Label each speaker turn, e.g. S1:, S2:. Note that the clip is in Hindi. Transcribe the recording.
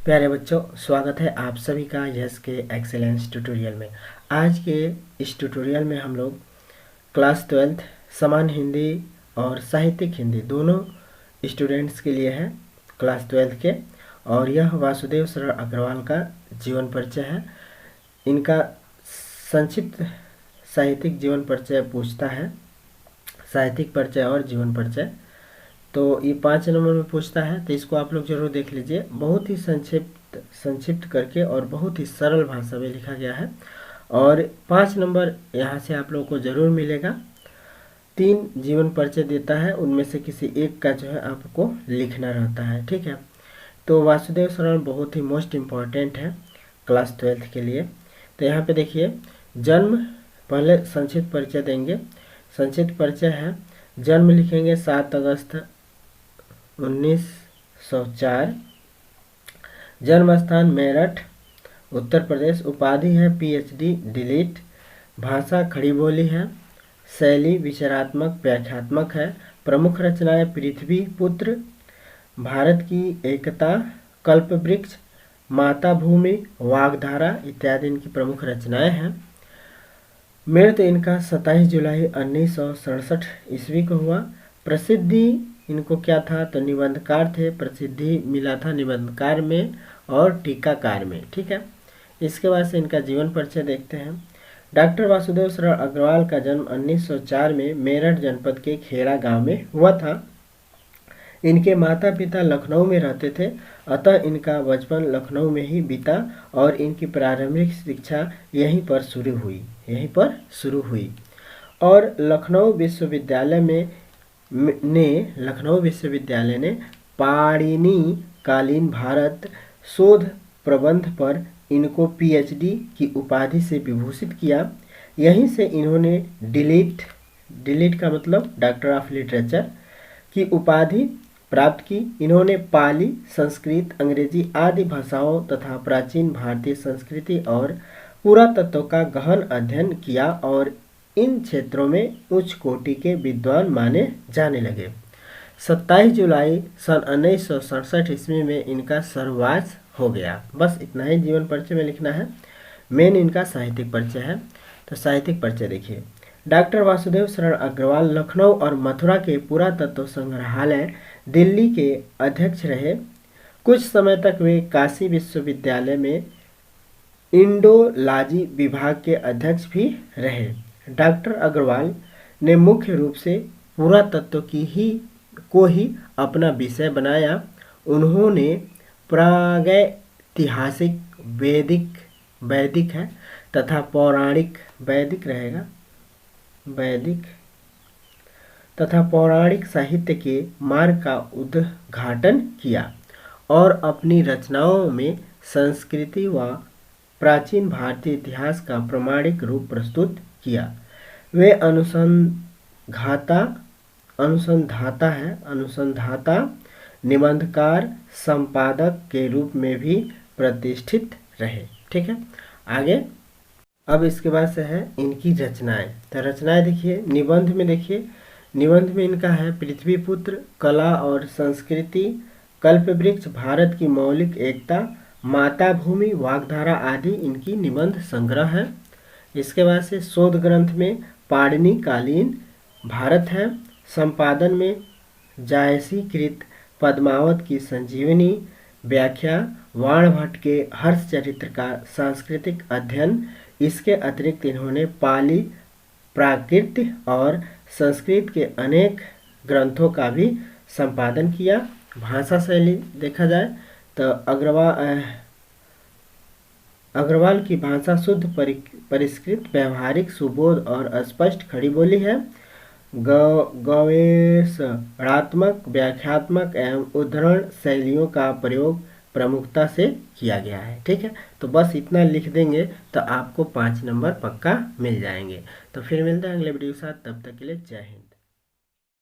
S1: प्यारे बच्चों, स्वागत है आप सभी का यस के एक्सेलेंस ट्यूटोरियल में। आज के इस ट्यूटोरियल में हम लोग क्लास 12th सामान्य हिंदी और साहित्यिक हिंदी दोनों स्टूडेंट्स के लिए है, क्लास 12th के। और यह वासुदेव शरण अग्रवाल का जीवन परिचय है। इनका संक्षिप्त साहित्यिक जीवन परिचय पूछता है, साहित्यिक परिचय और जीवन परिचय। तो ये 5 नंबर में पूछता है, तो इसको आप लोग जरूर देख लीजिए। बहुत ही संक्षिप्त करके और बहुत ही सरल भाषा में लिखा गया है। और 5 नंबर यहाँ से आप लोगों को जरूर मिलेगा। 3 जीवन परिचय देता है, उनमें से किसी एक का जो है आपको लिखना रहता है, ठीक है। तो वासुदेव शरण बहुत ही मोस्ट इम्पॉर्टेंट है क्लास 12th के लिए। तो यहाँ पे देखिए, जन्म, पहले संक्षिप्त परिचय देंगे। संक्षिप्त परिचय है, जन्म लिखेंगे 7 अगस्त 1904, जन्म स्थान मेरठ उत्तर प्रदेश, उपाधि है PhD डिलीट, भाषा खड़ी बोली है, शैली विचारात्मक व्याख्यात्मक है, प्रमुख रचनाएं पृथ्वी पुत्र, भारत की एकता, कल्पवृक्ष, माता भूमि, वाग्धारा इत्यादि इनकी प्रमुख रचनाएं हैं। मृत्यु इनका 27 जुलाई 1967 ईस्वी को हुआ। प्रसिद्धि इनको क्या था, तो निबंधकार थे, प्रसिद्धि मिला था निबंधकार में और टीकाकार में, ठीक है। इसके बाद से इनका जीवन परिचय देखते हैं। डॉक्टर वासुदेव शरण अग्रवाल का जन्म 1904 में मेरठ जनपद के खेड़ा गांव में हुआ था। इनके माता पिता लखनऊ में रहते थे, अतः इनका बचपन लखनऊ में ही बीता और इनकी प्रारंभिक शिक्षा यहीं पर शुरू हुई। और लखनऊ विश्वविद्यालय ने पाणिनि कालीन भारत शोध प्रबंध पर इनको PhD की उपाधि से विभूषित किया। यहीं से इन्होंने डिलीट का मतलब डॉक्टर ऑफ लिटरेचर की उपाधि प्राप्त की। इन्होंने पाली, संस्कृत, अंग्रेजी आदि भाषाओं तथा प्राचीन भारतीय संस्कृति और पुरातत्व का गहन अध्ययन किया और इन क्षेत्रों में उच्च कोटि के विद्वान माने जाने लगे। 27 जुलाई सन 1967 ईस्वी में इनका सर्ववास हो गया। बस इतना ही जीवन परिचय में लिखना है। मेन इनका साहित्यिक परिचय है। तो साहित्यिक परिचय देखिए, डॉक्टर वासुदेव शरण अग्रवाल लखनऊ और मथुरा के पुरातत्व संग्रहालय दिल्ली के अध्यक्ष रहे। कुछ समय तक वे काशी विश्वविद्यालय में इंडोलॉजी विभाग के अध्यक्ष भी रहे। डॉक्टर अग्रवाल ने मुख्य रूप से पुरातत्व को ही अपना विषय बनाया। उन्होंने प्रागैतिहासिक, वैदिक है तथा पौराणिक, वैदिक तथा पौराणिक साहित्य के मार्ग का उद्घाटन किया और अपनी रचनाओं में संस्कृति व प्राचीन भारतीय इतिहास का प्रामाणिक रूप प्रस्तुत किया। वे अनुसंधाता, निबंधकार, संपादक के रूप में भी प्रतिष्ठित रहे, ठीक है। आगे अब इसके बाद से है इनकी रचनाएं। तो रचनाएं देखिए, निबंध में इनका है पृथ्वी पुत्र, कला और संस्कृति, कल्पवृक्ष, भारत की मौलिक एकता, माता भूमि, वाग्धारा आदि इनकी निबंध संग्रह है। इसके बाद से शोध ग्रंथ में पाणिनि कालीन भारत है। संपादन में जायसी कृत पद्मावत की संजीवनी, व्याख्या वाणभट्ट के हर्ष चरित्र का सांस्कृतिक अध्ययन। इसके अतिरिक्त इन्होंने पाली, प्राकृत और संस्कृत के अनेक ग्रंथों का भी संपादन किया। भाषा शैली देखा जाए तो अग्रवाल की भाषा शुद्ध, परिष्कृत, व्यवहारिक, सुबोध और स्पष्ट खड़ी बोली है। गवेषणात्मक, व्याख्यात्मक एवं उद्धरण शैलियों का प्रयोग प्रमुखता से किया गया है, ठीक है। तो बस इतना लिख देंगे तो आपको 5 नंबर पक्का मिल जाएंगे। तो फिर मिलते हैं अगले वीडियो के साथ, तब तक के लिए जय हिंद।